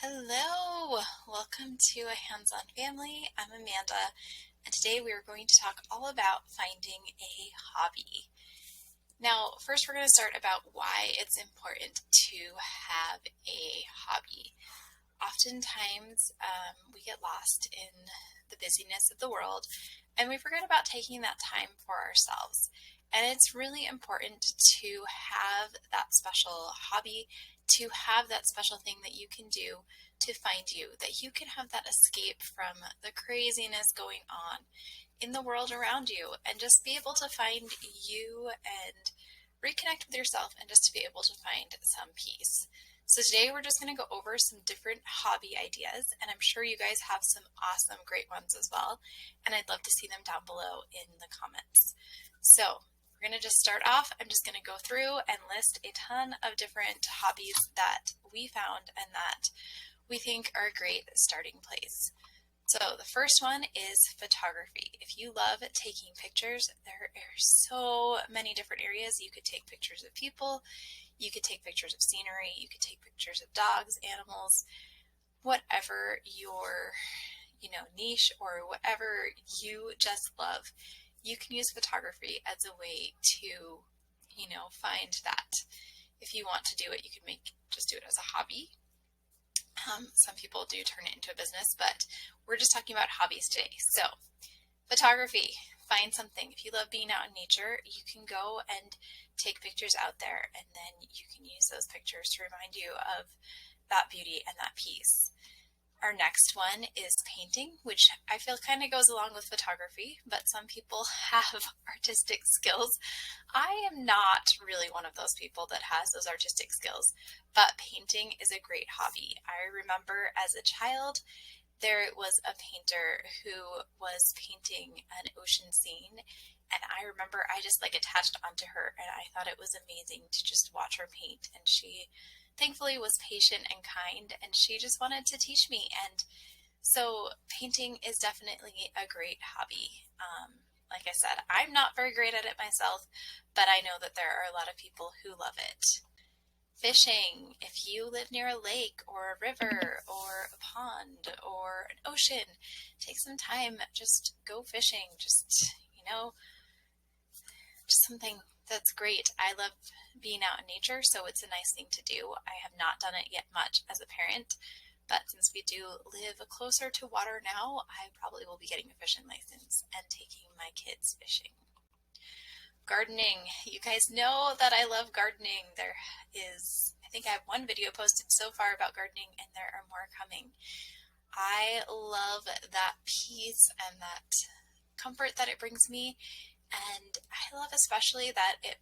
Hello, welcome to A Hands-On Family. I'm Amanda, and today we are going to talk all about finding a hobby. Now, first we're going to start about why it's important to have a hobby. Oftentimes, we get lost in the busyness of the world, and we forget about taking that time for ourselves. And it's really important to have that special hobby, to have that special thing that you can do to find you, that you can have that escape from the craziness going on in the world around you and just be able to find you and reconnect with yourself and just to be able to find some peace. So today we're just going to go over some different hobby ideas, and I'm sure you guys have some awesome, great ones as well, and I'd love to see them down below in the comments. So we're going to just start off. I'm just going to go through and list a ton of different hobbies that we found and that we think are a great starting place. So the first one is photography. If you love taking pictures, there are so many different areas. You could take pictures of people, you could take pictures of scenery, you could take pictures of dogs, animals, whatever your niche or whatever you just love. You can use photography as a way to, find that. If you want to do it, you can just do it as a hobby. Some people do turn it into a business, but we're just talking about hobbies today. So, photography, find something. If you love being out in nature, you can go and take pictures out there, and then you can use those pictures to remind you of that beauty and that peace. Our next one is painting, which I feel kind of goes along with photography, but some people have artistic skills. I am not really one of those people that has those artistic skills, but painting is a great hobby. I remember as a child, there was a painter who was painting an ocean scene, and I remember I just attached onto her, and I thought it was amazing to just watch her paint, and she thankfully was patient and kind, and she just wanted to teach me. And so painting is definitely a great hobby. Like I said, I'm not very great at it myself, but I know that there are a lot of people who love it. Fishing, if you live near a lake or a river or a pond or an ocean, take some time, just go fishing, just something that's great. I love being out in nature, so it's a nice thing to do. I have not done it yet much as a parent, but since we do live closer to water now, I probably will be getting a fishing license and taking my kids fishing. Gardening. You guys know that I love gardening. I think I have one video posted so far about gardening, and there are more coming. I love that peace and that comfort that it brings me, and I love especially that it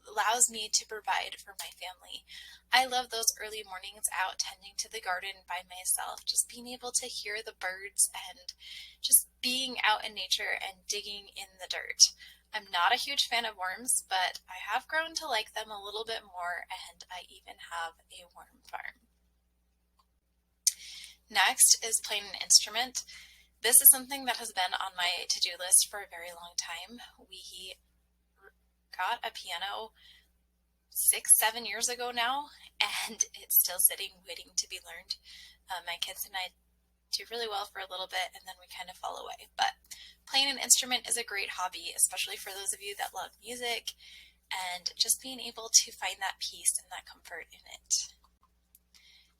allows me to provide for my family. I love those early mornings out tending to the garden by myself, just being able to hear the birds and just being out in nature and digging in the dirt. I'm not a huge fan of worms, but I have grown to like them a little bit more, and I even have a worm farm. Next is playing an instrument. This is something that has been on my to-do list for a very long time. We got a piano 6-7 years ago now, and it's still sitting waiting to be learned. My kids and I do really well for a little bit, and then we kind of fall away. But playing an instrument is a great hobby, especially for those of you that love music, and just being able to find that peace and that comfort in it.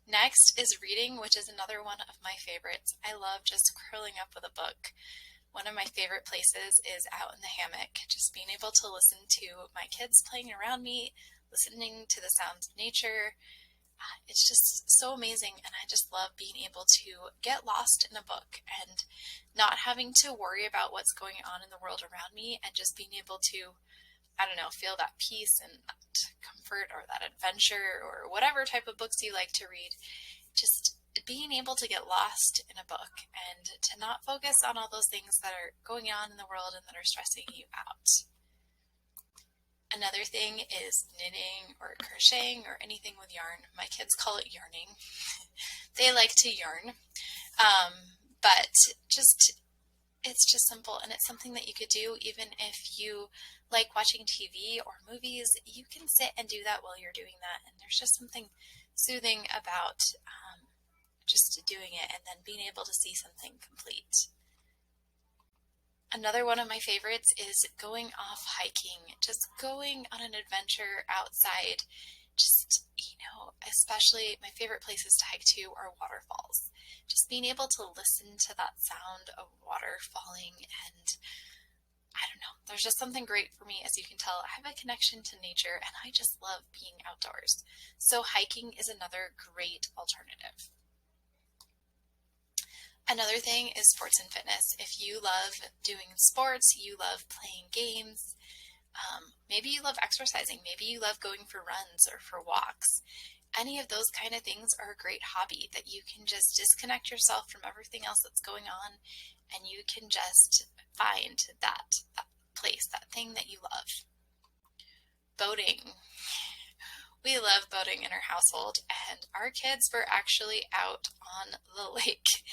Next is reading, which is another one of my favorites. I love just curling up with a book. One of my favorite places is out in the hammock, just being able to listen to my kids playing around me, listening to the sounds of nature. It's just so amazing, and I just love being able to get lost in a book and not having to worry about what's going on in the world around me, and just being able to feel that peace and that comfort or that adventure or whatever type of books you like to read. Just being able to get lost in a book and to not focus on all those things that are going on in the world and that are stressing you out. Another thing is knitting or crocheting or anything with yarn. My kids call it yarning. They like to yarn. But it's just simple, and it's something that you could do even if you like watching TV or movies. You can sit and do that while you're doing that, and there's just something soothing about just doing it and then being able to see something complete. Another one of my favorites is going off hiking, just going on an adventure outside. Just, especially my favorite places to hike to are waterfalls. Just being able to listen to that sound of water falling, and I don't know, there's just something great for me. As you can tell, I have a connection to nature and I just love being outdoors. So hiking is another great alternative. Another thing is sports and fitness. If you love doing sports, you love playing games, maybe you love exercising, maybe you love going for runs or for walks. Any of those kind of things are a great hobby that you can just disconnect yourself from everything else that's going on, and you can just find that place, that thing that you love. Boating. We love boating in our household, and our kids were actually out on the lake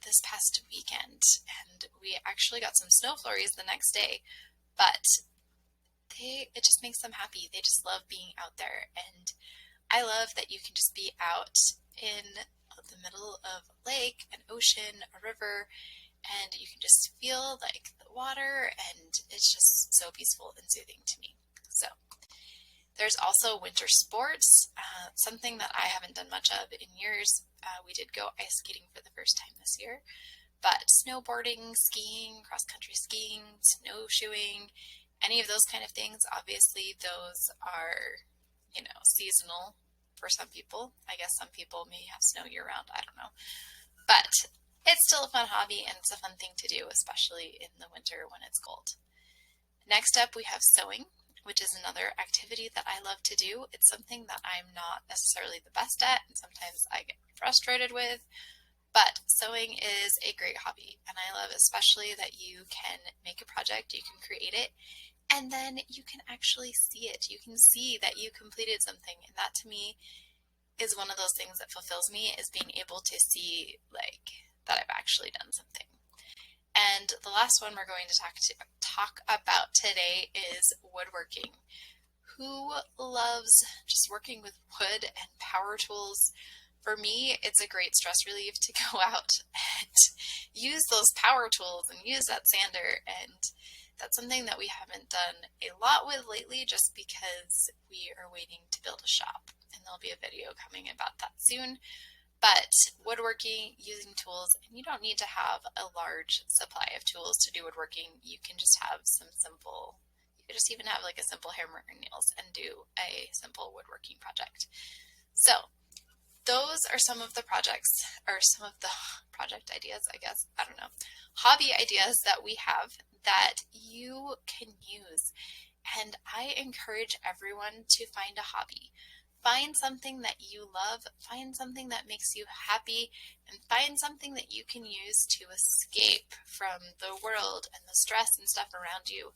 this past weekend, and we actually got some snow flurries the next day, but it just makes them happy. They just love being out there, and I love that you can just be out in the middle of a lake, an ocean, a river, and you can just feel like the water, and it's just so peaceful and soothing to me. So there's also winter sports, something that I haven't done much of in years. We did go ice skating for the first time this year, but snowboarding, skiing, cross-country skiing, snowshoeing, any of those kind of things, obviously those are, seasonal for some people. I guess some people may have snow year-round, I don't know. But it's still a fun hobby and it's a fun thing to do, especially in the winter when it's cold. Next up, we have sewing, which is another activity that I love to do. It's something that I'm not necessarily the best at, and sometimes I get frustrated with, but sewing is a great hobby, and I love especially that you can make a project, you can create it, and then you can actually see it. You can see that you completed something, and that to me is one of those things that fulfills me, is being able to see that I've actually done something. And the last one we're going to talk about today is woodworking. Who loves just working with wood and power tools? For me, it's a great stress relief to go out and use those power tools and use that sander, and that's something that we haven't done a lot with lately just because we are waiting to build a shop, and there'll be a video coming about that soon. But woodworking, using tools, and you don't need to have a large supply of tools to do woodworking. You can just have you could just even have like a simple hammer and nails and do a simple woodworking project. So those are some of the project ideas, I guess, I don't know, hobby ideas that we have that you can use. And I encourage everyone to find a hobby. Find something that you love, find something that makes you happy, and find something that you can use to escape from the world and the stress and stuff around you,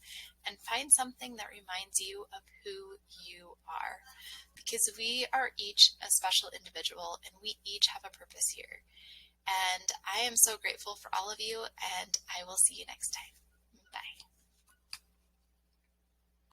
and find something that reminds you of who you are. Because we are each a special individual, and we each have a purpose here. And I am so grateful for all of you, and I will see you next time.